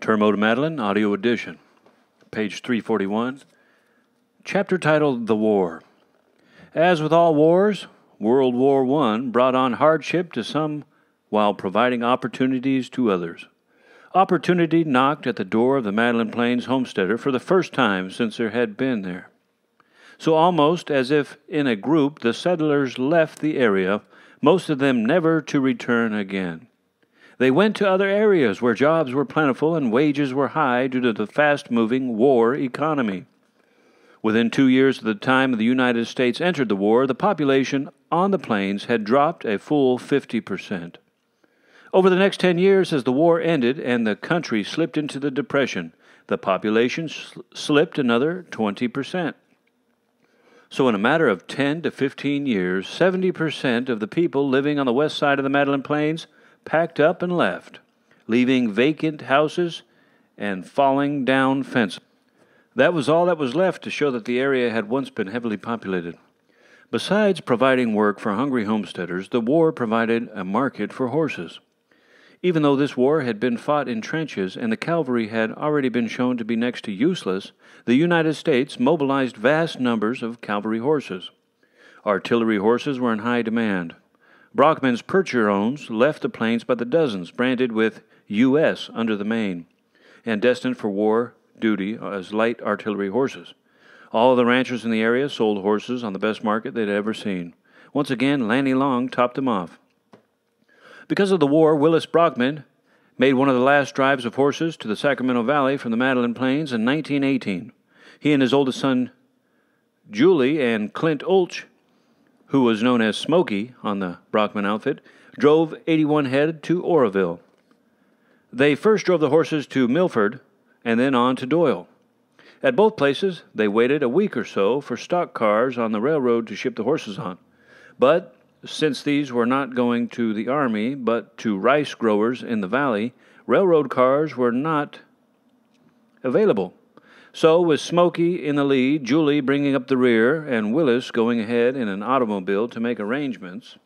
Termo to Madeline, audio edition. Page 341. Chapter titled The War. As with all wars, World War I brought on hardship to some while providing opportunities to others. Opportunity knocked at the door of the Madeline Plains homesteader for the first time since there had been there. So almost as if in a group the settlers left the area, most of them never to return again. They went to other areas where jobs were plentiful and wages were high due to the fast-moving war economy. Within 2 years of the time the United States entered the war, the population on the plains had dropped a full 50%. Over the next 10 years, as the war ended and the country slipped into the Depression, the population slipped another 20%. So in a matter of 10 to 15 years, 70% of the people living on the west side of the Madeline Plains packed up and left, leaving vacant houses and falling down fences. That was all that was left to show that the area had once been heavily populated. Besides providing work for hungry homesteaders, the war provided a market for horses. Even though this war had been fought in trenches and the cavalry had already been shown to be next to useless, the United States mobilized vast numbers of cavalry horses. Artillery horses were in high demand. Brockman's Percherons left the plains by the dozens, branded with U.S. under the mane, and destined for war duty as light artillery horses. All of the ranchers in the area sold horses on the best market they'd ever seen. Once again, Lanny Long topped them off. Because of the war, Willis Brockman made one of the last drives of horses to the Sacramento Valley from the Madeline Plains in 1918. He and his oldest son, Julie, and Clint Ulch, who was known as Smokey on the Brockman outfit, drove 81 head to Oroville. They first drove the horses to Milford and then on to Doyle. At both places, they waited a week or so for stock cars on the railroad to ship the horses on. But since these were not going to the army but to rice growers in the valley, railroad cars were not available. So, with Smokey in the lead, Julie bringing up the rear, and Willis going ahead in an automobile to make arrangements,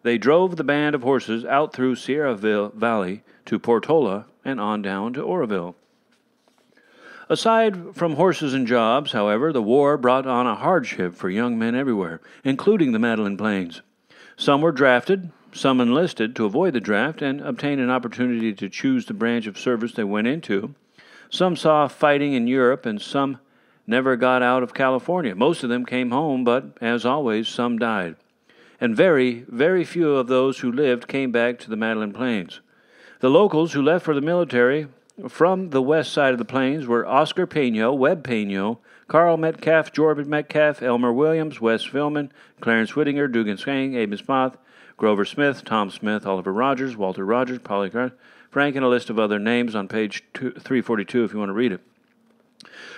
they drove the band of horses out through Sierra Valley to Portola and on down to Oroville. Aside from horses and jobs, however, the war brought on a hardship for young men everywhere, including the Madeline Plains. Some were drafted, some enlisted to avoid the draft and obtain an opportunity to choose the branch of service they went into. Some saw fighting in Europe, and some never got out of California. Most of them came home, but, as always, some died. And very, very few of those who lived came back to the Madeline Plains. The locals who left for the military from the west side of the plains were Oscar Peno, Webb Peno, Carl Metcalf, George Metcalf, Elmer Williams, Wes Philman, Clarence Whittinger, Dugan Skang, Abe Smith, Grover Smith, Tom Smith, Oliver Rogers, Walter Rogers, Polly Frank, and a list of other names on page 342 if you want to read it.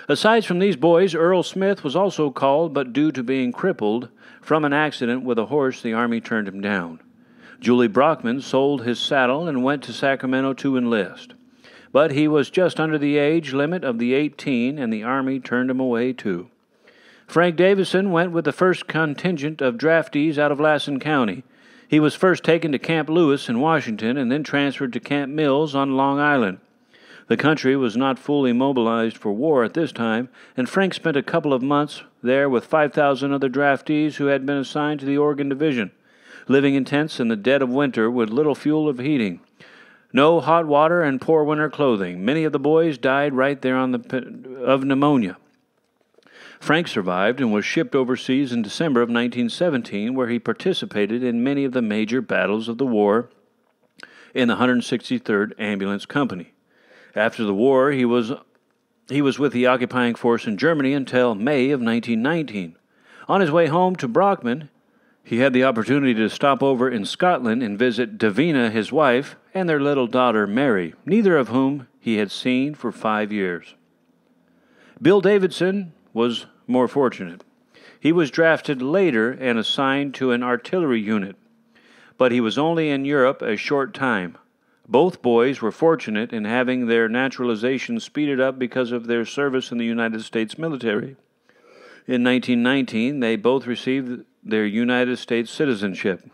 Aside from these boys, Earl Smith was also called, but due to being crippled from an accident with a horse, the Army turned him down. Julie Brockman sold his saddle and went to Sacramento to enlist. But he was just under the age limit of the 18, and the Army turned him away too. Frank Davison went with the first contingent of draftees out of Lassen County. He was first taken to Camp Lewis in Washington and then transferred to Camp Mills on Long Island. The country was not fully mobilized for war at this time, and Frank spent a couple of months there with 5,000 other draftees who had been assigned to the Oregon Division, living in tents in the dead of winter with little fuel of heating. No hot water and poor winter clothing. Many of the boys died right there of pneumonia. Frank survived and was shipped overseas in December of 1917, where he participated in many of the major battles of the war in the 163rd Ambulance Company. After the war, he was with the occupying force in Germany until May of 1919. On his way home to Brockman, he had the opportunity to stop over in Scotland and visit Davina, his wife, and their little daughter, Mary, neither of whom he had seen for 5 years. Bill Davidson was more fortunate. He was drafted later and assigned to an artillery unit, but he was only in Europe a short time. Both boys were fortunate in having their naturalization speeded up because of their service in the United States military. In 1919, they both received their United States citizenship.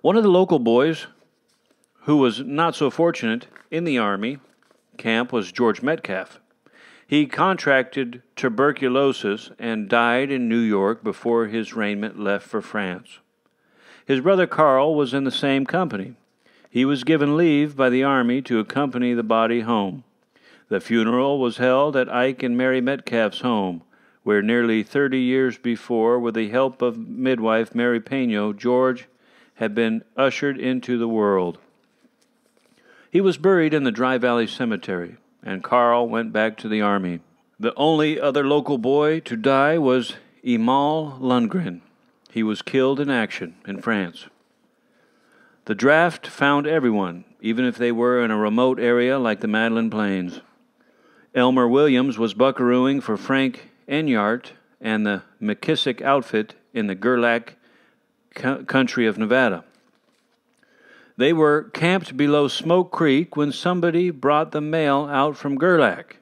One of the local boys who was not so fortunate in the Army camp was George Metcalf. He contracted tuberculosis and died in New York before his regiment left for France. His brother Carl was in the same company. He was given leave by the Army to accompany the body home. The funeral was held at Ike and Mary Metcalf's home, where nearly 30 years before, with the help of midwife Mary Peño, George had been ushered into the world. He was buried in the Dry Valley Cemetery, and Carl went back to the Army. The only other local boy to die was Emal Lundgren. He was killed in action in France. The draft found everyone, even if they were in a remote area like the Madeline Plains. Elmer Williams was buckarooing for Frank Enyart and the McKissick outfit in the Gerlach country of Nevada. They were camped below Smoke Creek when somebody brought the mail out from Gerlach.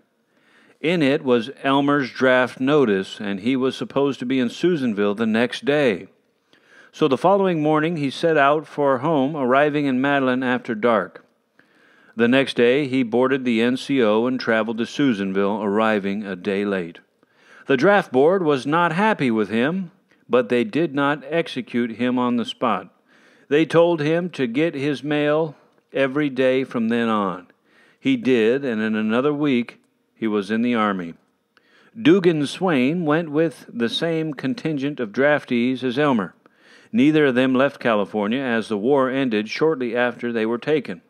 In it was Elmer's draft notice, and he was supposed to be in Susanville the next day. So the following morning he set out for home, arriving in Madeline after dark. The next day he boarded the NCO and traveled to Susanville, arriving a day late. The draft board was not happy with him, but they did not execute him on the spot. They told him to get his mail every day from then on. He did, and in another week he was in the Army. Dugan Swain went with the same contingent of draftees as Elmer. Neither of them left California, as the war ended shortly after they were taken.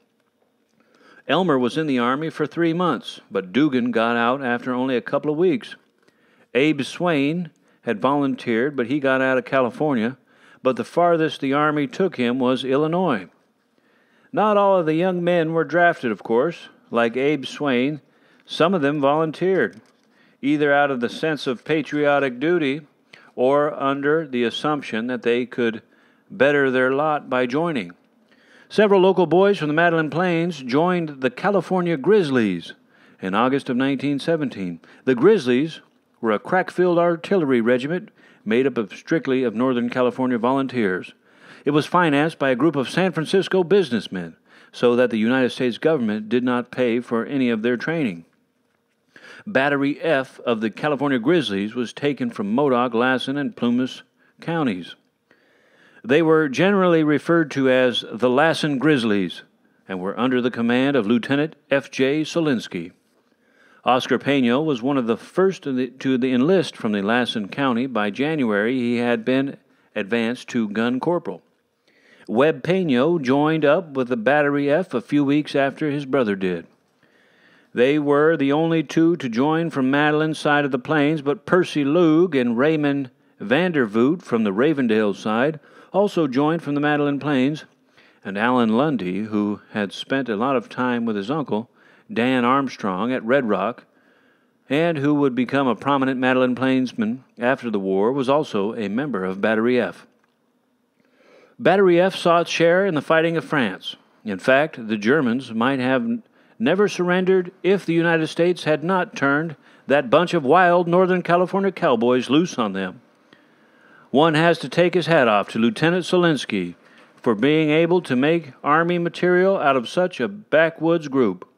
Elmer was in the Army for 3 months, but Dugan got out after only a couple of weeks. Abe Swain had volunteered, but he got out of California, but the farthest the Army took him was Illinois. Not all of the young men were drafted, of course. Like Abe Swain, some of them volunteered, either out of the sense of patriotic duty or under the assumption that they could better their lot by joining. Several local boys from the Madeline Plains joined the California Grizzlies in August of 1917. The Grizzlies were a crack-filled artillery regiment made up strictly of Northern California volunteers. It was financed by a group of San Francisco businessmen, so that the United States government did not pay for any of their training. Battery F of the California Grizzlies was taken from Modoc, Lassen, and Plumas counties. They were generally referred to as the Lassen Grizzlies and were under the command of Lieutenant F.J. Solinsky. Oscar Peño was one of the first to enlist from the Lassen County. By January, he had been advanced to gun corporal. Webb Peño joined up with the Battery F a few weeks after his brother did. They were the only two to join from Madeline's side of the plains, but Percy Loog and Raymond Vandervoot from the Ravendale side also joined from the Madeline Plains, and Alan Lundy, who had spent a lot of time with his uncle, Dan Armstrong, at Red Rock, and who would become a prominent Madeline Plainsman after the war, was also a member of Battery F. Battery F sought share in the fighting of France. In fact, the Germans might have never surrendered if the United States had not turned that bunch of wild Northern California cowboys loose on them. One has to take his hat off to Lieutenant Solinsky for being able to make Army material out of such a backwoods group.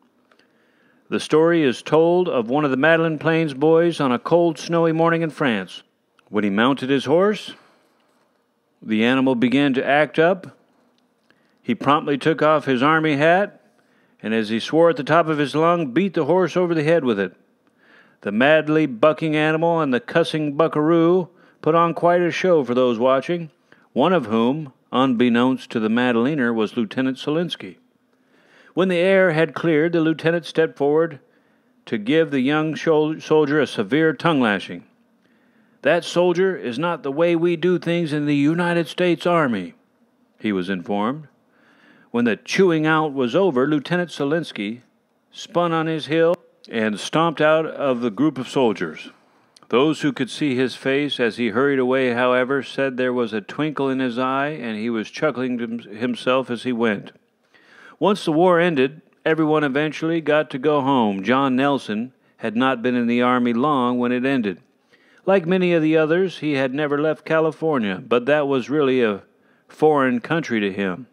The story is told of one of the Madeline Plains boys on a cold, snowy morning in France. When he mounted his horse, the animal began to act up. He promptly took off his army hat, and as he swore at the top of his lung, beat the horse over the head with it. The madly bucking animal and the cussing buckaroo put on quite a show for those watching, one of whom, unbeknownst to the Madeliner, was Lieutenant Solinsky. When the air had cleared, the lieutenant stepped forward to give the young soldier a severe tongue-lashing. "That, soldier, is not the way we do things in the United States Army," he was informed. When the chewing out was over, Lieutenant Solinsky spun on his heel and stomped out of the group of soldiers. Those who could see his face as he hurried away, however, said there was a twinkle in his eye and he was chuckling to himself as he went. Once the war ended, everyone eventually got to go home. John Nelson had not been in the Army long when it ended. Like many of the others, he had never left California, but that was really a foreign country to him.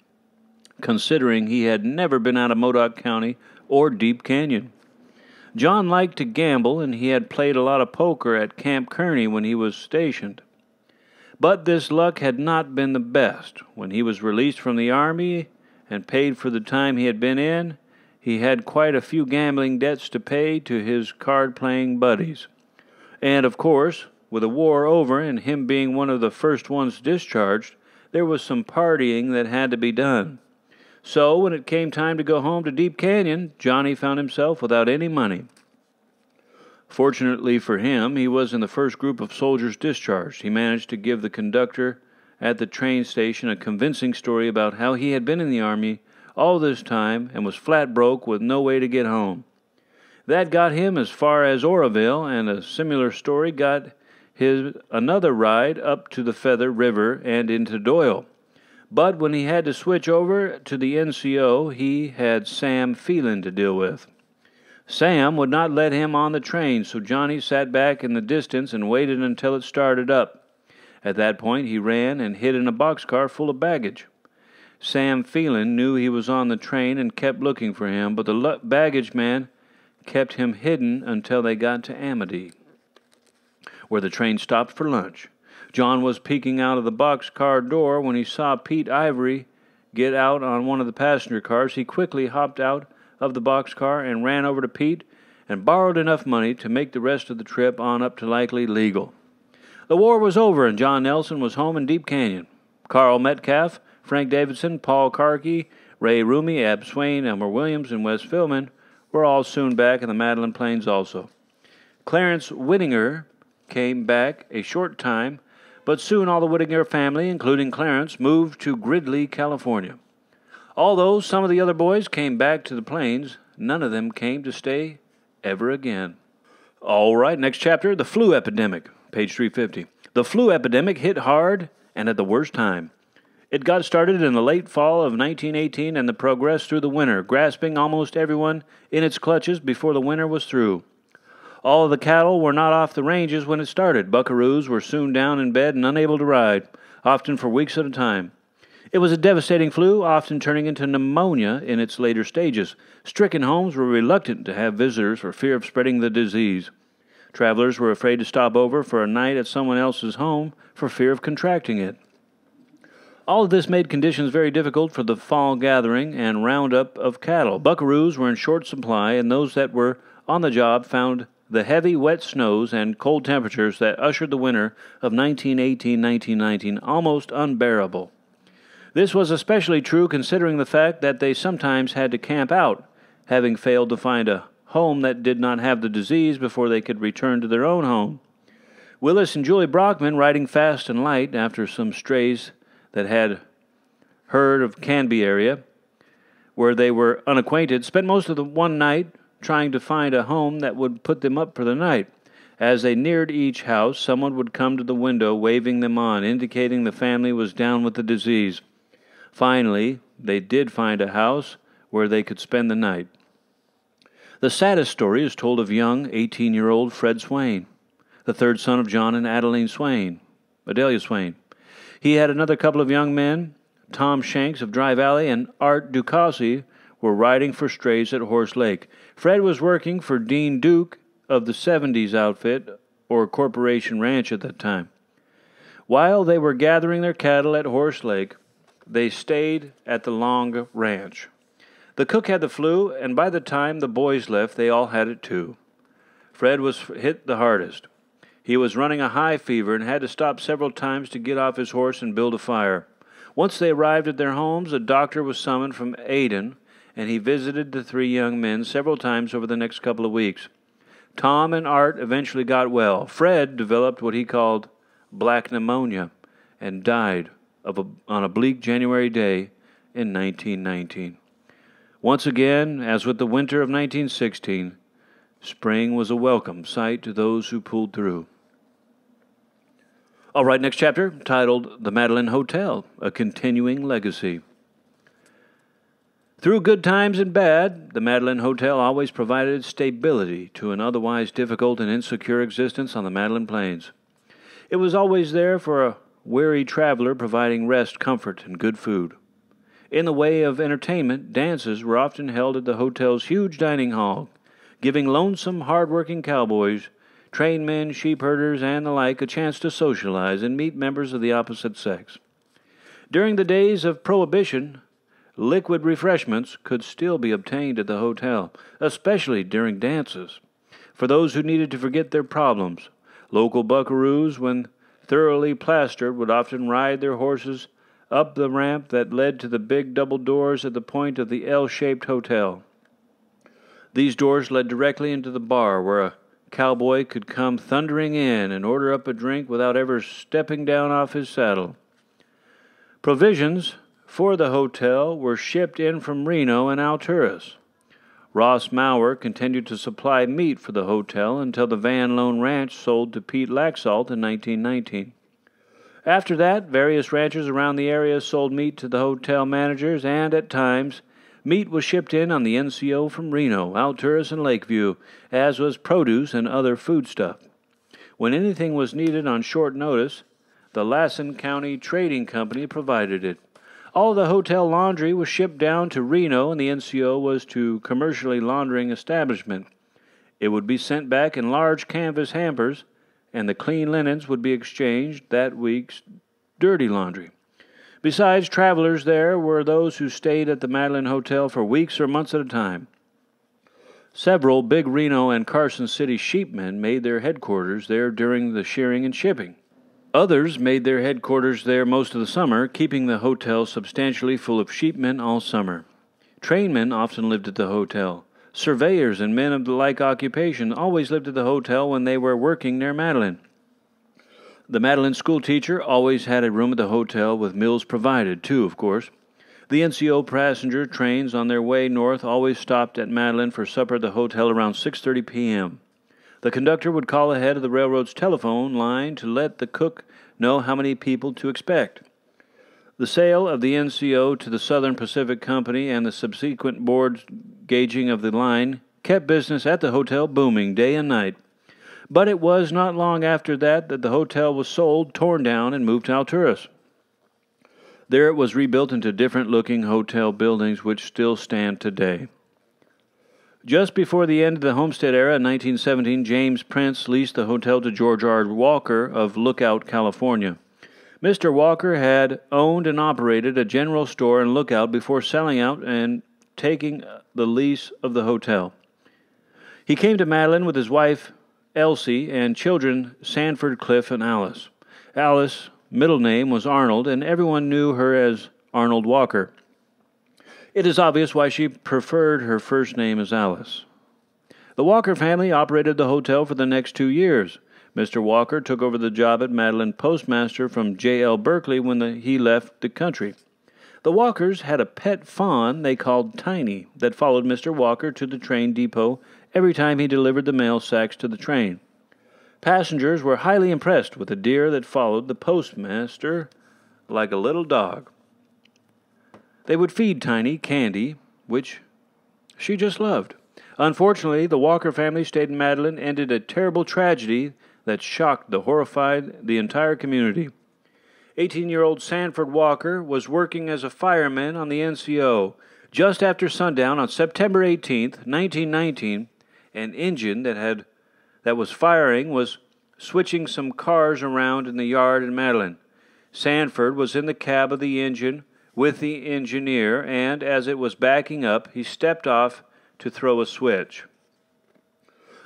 considering he had never been out of Modoc County or Deep Canyon. John liked to gamble, and he had played a lot of poker at Camp Kearney when he was stationed. But this luck had not been the best. When he was released from the Army and paid for the time he had been in, he had quite a few gambling debts to pay to his card-playing buddies. And, of course, with the war over and him being one of the first ones discharged, there was some partying that had to be done. So, when it came time to go home to Deep Canyon, Johnny found himself without any money. Fortunately for him, he was in the first group of soldiers discharged. He managed to give the conductor at the train station a convincing story about how he had been in the Army all this time and was flat broke with no way to get home. That got him as far as Oroville, and a similar story got his another ride up to the Feather River and into Doyle. But when he had to switch over to the NCO, he had Sam Phelan to deal with. Sam would not let him on the train, so Johnny sat back in the distance and waited until it started up. At that point, he ran and hid in a boxcar full of baggage. Sam Phelan knew he was on the train and kept looking for him, but the baggage man kept him hidden until they got to Amity, where the train stopped for lunch. John was peeking out of the boxcar door when he saw Pete Ivory get out on one of the passenger cars. He quickly hopped out of the boxcar and ran over to Pete and borrowed enough money to make the rest of the trip on up to likely legal. The war was over and John Nelson was home in Deep Canyon. Carl Metcalf, Frank Davidson, Paul Karki, Ray Rumi, Ab Swain, Elmer Williams, and Wes Philman were all soon back in the Madeline Plains also. Clarence Whittinger came back a short time, but soon all the Whittinger family, including Clarence, moved to Gridley, California. Although some of the other boys came back to the plains, none of them came to stay ever again. All right, next chapter, the flu epidemic, page 350. The flu epidemic hit hard and at the worst time. It got started in the late fall of 1918 and progressed through the winter, grasping almost everyone in its clutches before the winter was through. All of the cattle were not off the ranges when it started. Buckaroos were soon down in bed and unable to ride, often for weeks at a time. It was a devastating flu, often turning into pneumonia in its later stages. Stricken homes were reluctant to have visitors for fear of spreading the disease. Travelers were afraid to stop over for a night at someone else's home for fear of contracting it. All of this made conditions very difficult for the fall gathering and roundup of cattle. Buckaroos were in short supply, and those that were on the job found the heavy, wet snows and cold temperatures that ushered the winter of 1918-1919 almost unbearable. This was especially true considering the fact that they sometimes had to camp out, having failed to find a home that did not have the disease before they could return to their own home. Willis and Julie Brockman, riding fast and light after some strays that had heard of Canby area, where they were unacquainted, spent most of the one night trying to find a home that would put them up for the night. As they neared each house, someone would come to the window waving them on, indicating the family was down with the disease. Finally, they did find a house where they could spend the night. The saddest story is told of young 18-year-old Fred Swain, the third son of John and Adelia Swain. He had another couple of young men, Tom Shanks of Dry Valley and Art Ducassi, were riding for strays at Horse Lake. Fred was working for Dean Duke of the 70s outfit, or Corporation Ranch at that time. While they were gathering their cattle at Horse Lake, they stayed at the Long Ranch. The cook had the flu, and by the time the boys left, they all had it too. Fred was hit the hardest. He was running a high fever and had to stop several times to get off his horse and build a fire. Once they arrived at their homes, a doctor was summoned from Aden, and he visited the three young men several times over the next couple of weeks. Tom and Art eventually got well. Fred developed what he called black pneumonia and died on a bleak January day in 1919. Once again, as with the winter of 1916, spring was a welcome sight to those who pulled through. All right, next chapter, titled The Madeline Hotel, A Continuing Legacy. Through good times and bad, the Madeline Hotel always provided stability to an otherwise difficult and insecure existence on the Madeline Plains. It was always there for a weary traveler, providing rest, comfort, and good food. In the way of entertainment, dances were often held at the hotel's huge dining hall, giving lonesome, hard-working cowboys, trained men, sheep herders, and the like a chance to socialize and meet members of the opposite sex. During the days of Prohibition, liquid refreshments could still be obtained at the hotel, especially during dances. For those who needed to forget their problems, local buckaroos, when thoroughly plastered, would often ride their horses up the ramp that led to the big double doors at the point of the L-shaped hotel. These doors led directly into the bar, where a cowboy could come thundering in and order up a drink without ever stepping down off his saddle. Provisions for the hotel were shipped in from Reno and Alturas. Ross Maurer continued to supply meat for the hotel until the Van Loan Ranch sold to Pete Laxalt in 1919. After that, various ranchers around the area sold meat to the hotel managers, and at times, meat was shipped in on the NCO from Reno, Alturas, and Lakeview, as was produce and other foodstuff. When anything was needed on short notice, the Lassen County Trading Company provided it. All the hotel laundry was shipped down to Reno, and the NCO was to commercially laundering establishment. It would be sent back in large canvas hampers, and the clean linens would be exchanged that week's dirty laundry. Besides, travelers there were those who stayed at the Madeline Hotel for weeks or months at a time. Several big Reno and Carson City sheepmen made their headquarters there during the shearing and shipping. Others made their headquarters there most of the summer, keeping the hotel substantially full of sheepmen all summer. Trainmen often lived at the hotel. Surveyors and men of the like occupation always lived at the hotel when they were working near Madeline. The Madeline school teacher always had a room at the hotel with meals provided, too, of course. The NCO passenger trains on their way north always stopped at Madeline for supper at the hotel around 6:30 p.m. The conductor would call ahead of the railroad's telephone line to let the cook know how many people to expect. The sale of the NCO to the Southern Pacific Company and the subsequent board gauging of the line kept business at the hotel booming day and night. But it was not long after that the hotel was sold, torn down, and moved to Alturas. There it was rebuilt into different-looking hotel buildings which still stand today. Just before the end of the Homestead era in 1917, James Prince leased the hotel to George R. Walker of Lookout, California. Mr. Walker had owned and operated a general store in Lookout before selling out and taking the lease of the hotel. He came to Madeline with his wife, Elsie, and children Sanford, Cliff, and Alice. Alice's middle name was Arnold, and everyone knew her as Arnold Walker. It is obvious why she preferred her first name as Alice. The Walker family operated the hotel for the next 2 years. Mr. Walker took over the job at Madeline postmaster from J.L. Berkeley when he left the country. The Walkers had a pet fawn they called Tiny that followed Mr. Walker to the train depot every time he delivered the mail sacks to the train. Passengers were highly impressed with the deer that followed the postmaster like a little dog. They would feed Tiny candy, which she just loved. Unfortunately, the Walker family stayed in Madeline ended a terrible tragedy that shocked the horrified the entire community. 18-year-old Sanford Walker was working as a fireman on the NCO. Just after sundown on September 18th, 1919, an engine that was firing was switching some cars around in the yard in Madeline. Sanford was in the cab of the engine with the engineer, and as it was backing up, he stepped off to throw a switch.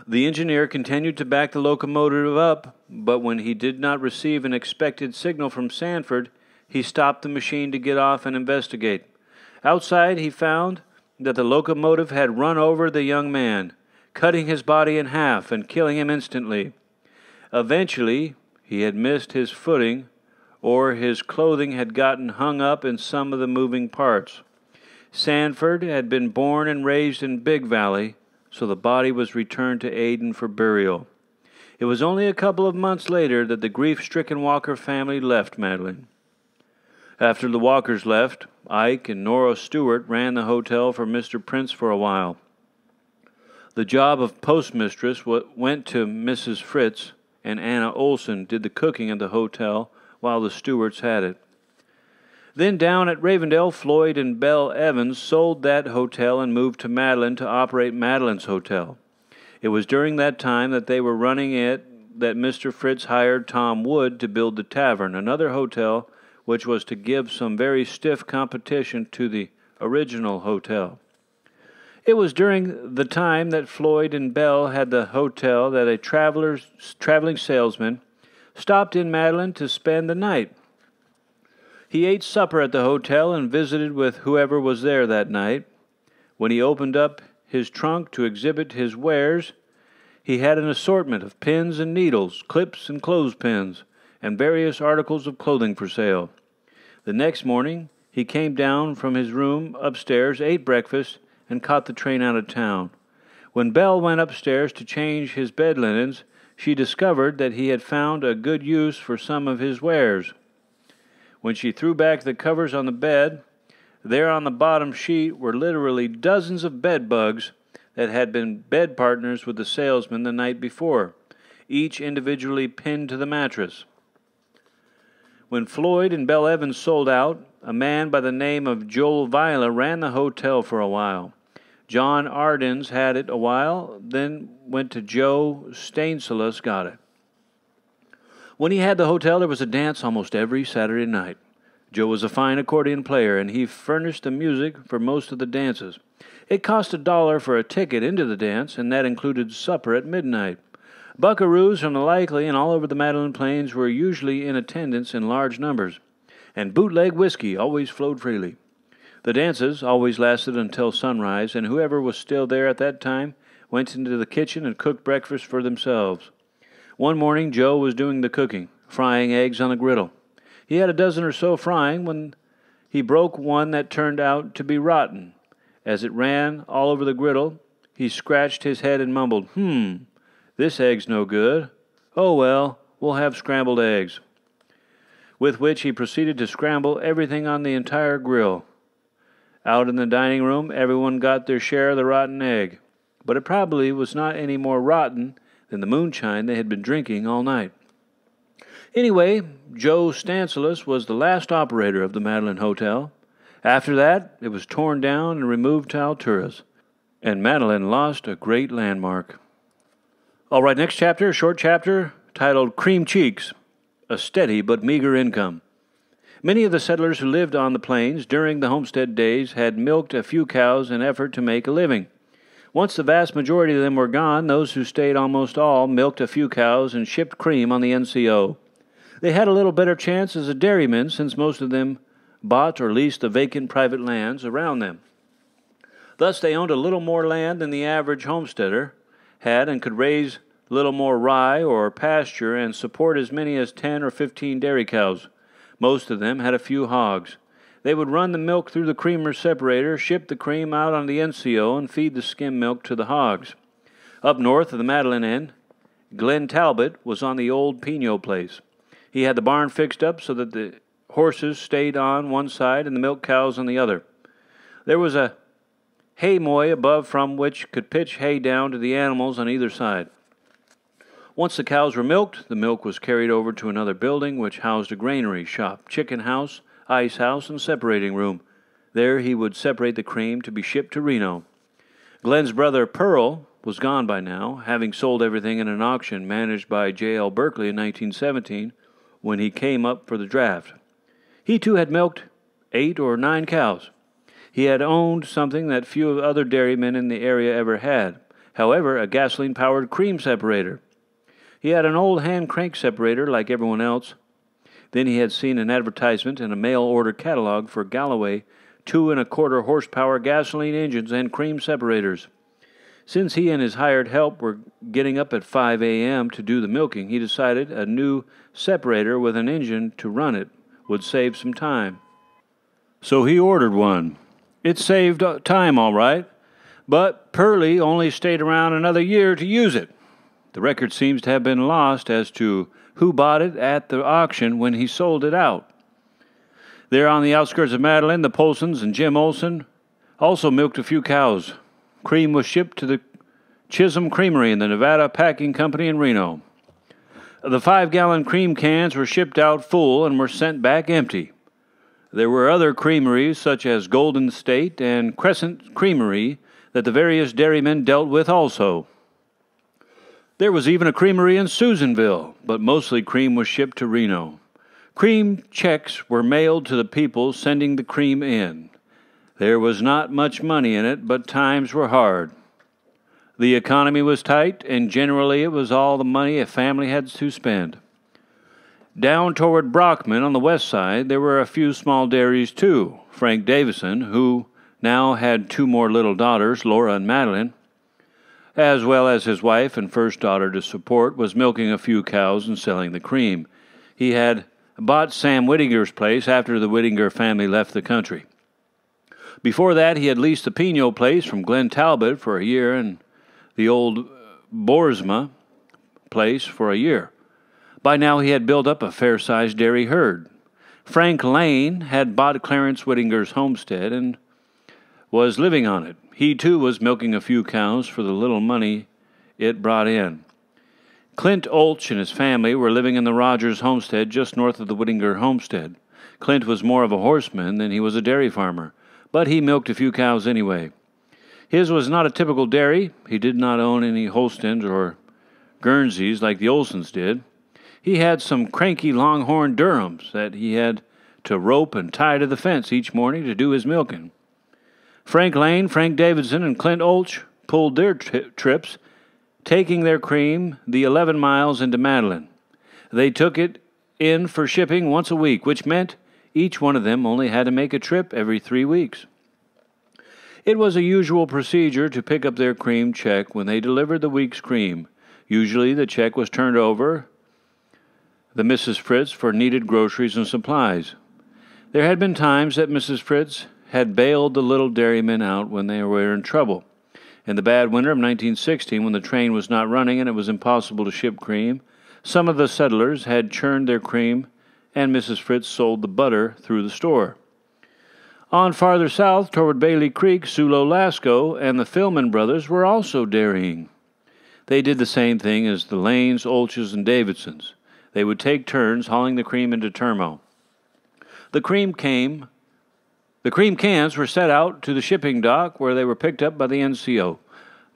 The engineer continued to back the locomotive up, but when he did not receive an expected signal from Sanford, he stopped the machine to get off and investigate. Outside, he found that the locomotive had run over the young man, cutting his body in half and killing him instantly. Eventually, he had missed his footing, or his clothing had gotten hung up in some of the moving parts. Sanford had been born and raised in Big Valley, so the body was returned to Aden for burial. It was only a couple of months later that the grief-stricken Walker family left Madeline. After the Walkers left, Ike and Nora Stewart ran the hotel for Mr. Prince for a while. The job of postmistress went to Mrs. Fritz, and Anna Olson did the cooking at the hotel while the Stewarts had it. Then down at Ravendale, Floyd and Belle Evans sold that hotel and moved to Madeline to operate Madeline's Hotel. It was during that time that they were running it that Mr. Fritz hired Tom Wood to build the tavern, another hotel which was to give some very stiff competition to the original hotel. It was during the time that Floyd and Belle had the hotel that a traveling salesman stopped in Madeline to spend the night. He ate supper at the hotel and visited with whoever was there that night. When he opened up his trunk to exhibit his wares, he had an assortment of pins and needles, clips and clothespins, and various articles of clothing for sale. The next morning, he came down from his room upstairs, ate breakfast, and caught the train out of town. When Belle went upstairs to change his bed linens, she discovered that he had found a good use for some of his wares. When she threw back the covers on the bed, there on the bottom sheet were literally dozens of bed bugs that had been bed partners with the salesman the night before, each individually pinned to the mattress. When Floyd and Belle Evans sold out, a man by the name of Joel Vila ran the hotel for a while. John Ardens had it a while, then went to Joe Stainsalas, got it. When he had the hotel, there was a dance almost every Saturday night. Joe was a fine accordion player, and he furnished the music for most of the dances. It cost $1 for a ticket into the dance, and that included supper at midnight. Buckaroos from the Likely and all over the Madeline Plains were usually in attendance in large numbers, and bootleg whiskey always flowed freely. The dances always lasted until sunrise, and whoever was still there at that time went into the kitchen and cooked breakfast for themselves. One morning, Joe was doing the cooking, frying eggs on a griddle. He had a dozen or so frying when he broke one that turned out to be rotten. As it ran all over the griddle, he scratched his head and mumbled, this egg's no good. Oh, well, we'll have scrambled eggs. With which he proceeded to scramble everything on the entire grill. Out in the dining room, everyone got their share of the rotten egg, but it probably was not any more rotten than the moonshine they had been drinking all night. Anyway, Joe Stainsalas was the last operator of the Madeline Hotel. After that, it was torn down and removed to Alturas, and Madeline lost a great landmark. All right, next chapter, a short chapter titled Cream Cheeks, a steady but meager income. Many of the settlers who lived on the plains during the homestead days had milked a few cows in effort to make a living. Once the vast majority of them were gone, those who stayed almost all milked a few cows and shipped cream on the NCO. They had a little better chance as a dairyman since most of them bought or leased the vacant private lands around them. Thus they owned a little more land than the average homesteader had and could raise a little more rye or pasture and support as many as 10 or 15 dairy cows. Most of them had a few hogs. They would run the milk through the creamer separator, ship the cream out on the NCO, and feed the skim milk to the hogs. Up north of the Madeline end, Glenn Talbot was on the old Pino place. He had the barn fixed up so that the horses stayed on one side and the milk cows on the other. There was a hay mow above from which could pitch hay down to the animals on either side. Once the cows were milked, the milk was carried over to another building which housed a granary, shop, chicken house, ice house, and separating room. There he would separate the cream to be shipped to Reno. Glenn's brother Pearl was gone by now, having sold everything in an auction managed by J.L. Berkeley in 1917 when he came up for the draft. He too had milked 8 or 9 cows. He had owned something that few other dairymen in the area ever had. However, a gasoline-powered cream separator. He had an old hand crank separator like everyone else. Then he had seen an advertisement in a mail-order catalog for Galloway 2¼ horsepower gasoline engines and cream separators. Since he and his hired help were getting up at 5 a.m. to do the milking, he decided a new separator with an engine to run it would save some time. So he ordered one. It saved time, all right, but Pearlie only stayed around another year to use it. The record seems to have been lost as to who bought it at the auction when he sold it out. There on the outskirts of Madeline, the Polsons and Jim Olson also milked a few cows. Cream was shipped to the Chisholm Creamery in the Nevada Packing Company in Reno. The 5-gallon cream cans were shipped out full and were sent back empty. There were other creameries, such as Golden State and Crescent Creamery, that the various dairymen dealt with also. There was even a creamery in Susanville, but mostly cream was shipped to Reno. Cream checks were mailed to the people sending the cream in. There was not much money in it, but times were hard. The economy was tight, and generally it was all the money a family had to spend. Down toward Brockman on the west side, there were a few small dairies too. Frank Davison, who now had 2 more little daughters, Laura and Madeline, as well as his wife and first daughter to support, was milking a few cows and selling the cream. He had bought Sam Whittinger's place after the Whittinger family left the country. Before that, he had leased the Pino place from Glenn Talbot for a year and the old Boersma place for a year. By now he had built up a fair-sized dairy herd. Frank Lane had bought Clarence Whittinger's homestead and was living on it. He, too, was milking a few cows for the little money it brought in. Clint Olch and his family were living in the Rogers homestead just north of the Whittinger homestead. Clint was more of a horseman than he was a dairy farmer, but he milked a few cows anyway. His was not a typical dairy. He did not own any Holsteins or Guernseys like the Olsons did. He had some cranky longhorn Durhams that he had to rope and tie to the fence each morning to do his milking. Frank Lane, Frank Davidson, and Clint Olch pulled their trips, taking their cream the 11 miles into Madeline. They took it in for shipping once a week, which meant each one of them only had to make a trip every 3 weeks. It was a usual procedure to pick up their cream check when they delivered the week's cream. Usually the check was turned over the Mrs. Fritz for needed groceries and supplies. There had been times that Mrs. Fritz had bailed the little dairymen out when they were in trouble. In the bad winter of 1916, when the train was not running and it was impossible to ship cream, some of the settlers had churned their cream, and Mrs. Fritz sold the butter through the store. On farther south, toward Bailey Creek, Sulo Lasco and the Philman brothers were also dairying. They did the same thing as the Lanes, Olches, and Davidsons. They would take turns hauling the cream into Termo. The cream cans were set out to the shipping dock where they were picked up by the NCO.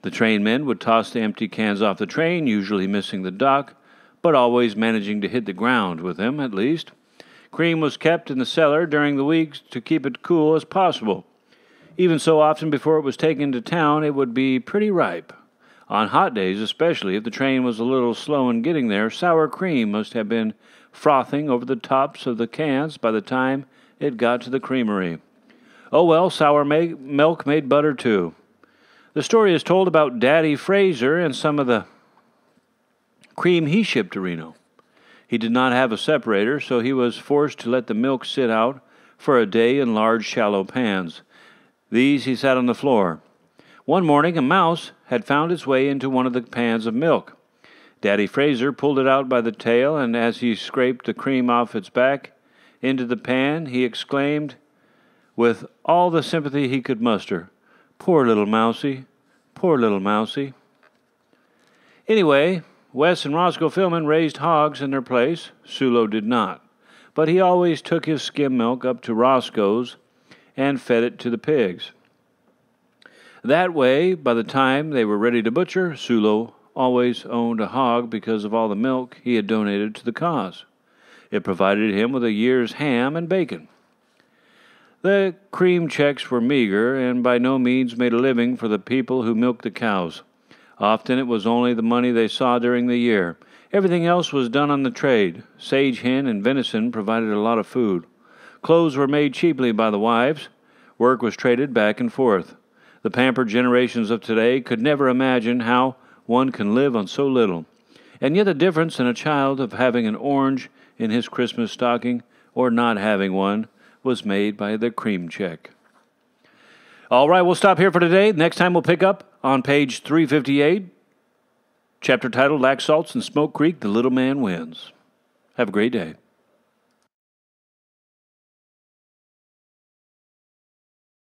The trainmen would toss the empty cans off the train, usually missing the dock, but always managing to hit the ground with them, at least. Cream was kept in the cellar during the weeks to keep it cool as possible. Even so often before it was taken to town, it would be pretty ripe. On hot days, especially if the train was a little slow in getting there, sour cream must have been frothing over the tops of the cans by the time it got to the creamery. Oh well, sour milk made butter too. The story is told about Daddy Fraser and some of the cream he shipped to Reno. He did not have a separator, so he was forced to let the milk sit out for a day in large, shallow pans. These he sat on the floor. One morning, a mouse had found its way into one of the pans of milk. Daddy Fraser pulled it out by the tail, and as he scraped the cream off its back into the pan, he exclaimed, with all the sympathy he could muster, "Poor little mousie, poor little mousie." Anyway, Wes and Roscoe Philman raised hogs in their place. Sulo did not, but he always took his skim milk up to Roscoe's and fed it to the pigs. That way, by the time they were ready to butcher, Sulo always owned a hog because of all the milk he had donated to the cause. It provided him with a year's ham and bacon. The cream checks were meager and by no means made a living for the people who milked the cows. Often it was only the money they saw during the year. Everything else was done on the trade. Sage hen and venison provided a lot of food. Clothes were made cheaply by the wives. Work was traded back and forth. The pampered generations of today could never imagine how one can live on so little. And yet the difference in a child of having an orange in his Christmas stocking or not having one was made by the cream check. All right, we'll stop here for today. Next time we'll pick up on page 358, chapter titled Lac Salts and Smoke Creek, The Little Man Wins. Have a great day.